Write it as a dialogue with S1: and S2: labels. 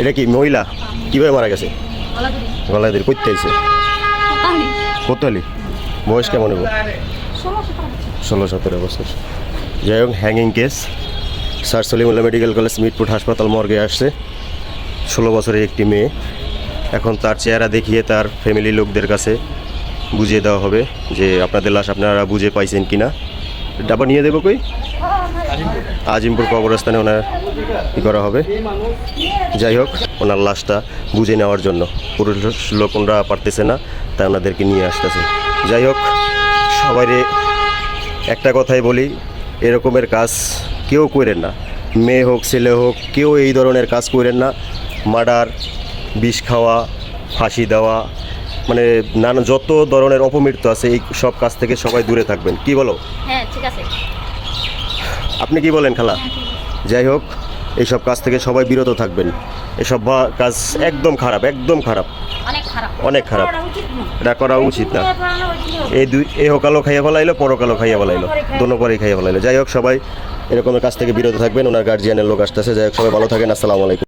S1: এটা কি মহিলা কিভাবে মারা গেছে? গলায় ধরে করতে আইছে কোতালি। বয়স কেমন হবে? 16-17 বছর। যাই হোক, hanging case. Sir Salimullah medical college Mitford হাসপাতাল মর্গে আসছে 16 বছরের একটি মেয়ে। এখন তার চেহারা দেখিয়ে তার ফ্যামিলি লোকদের কাছে বুঝিয়ে দেওয়া হবে যে আপনাদের লাশ আপনারা বুঝে পাইছেন কিনা। ডাবা নিয়ে দেবো কই? আজিমপুর কবরস্থানে ওনার কী করা হবে। যাই হোক, ওনার লাশটা বুঝে নেওয়ার জন্য পুরুষ লোক ওনারা পারতেছে না, তাই ওনাদেরকে নিয়ে আসতেছে। যাই হোক, সবাই একটা কথাই বলি, এরকমের কাজ কেউ করেন না, মেয়ে হোক ছেলে হোক, কেউ এই ধরনের কাজ করেন না। মার্ডার, বিষ খাওয়া, ফাঁসি দেওয়া, মানে নানা যত ধরনের অপমৃত্যু আছে এই সব কাজ থেকে সবাই দূরে থাকবেন। কি বলো?
S2: হ্যাঁ ঠিক আছে।
S1: আপনি কি বলেন খালা? যাই হোক, এইসব কাজ থেকে সবাই বিরত থাকবেন। এসব কাজ একদম খারাপ, একদম খারাপ, অনেক খারাপ। এটা করা উচিত না। এই হোকালও খাইয়া ফেলাইলো, পরকালও খাইয়া ফেলাইলো, দোনো পরেই খাইয়া ফেলাইলো। যাই হোক, সবাই এরকমের কাজ থেকে বিরত থাকবেন। ওনার গার্জিয়ানের লোক আসতেছে। যাই হোক, সবাই ভালো থাকেন। আসসালামু আলাইকুম।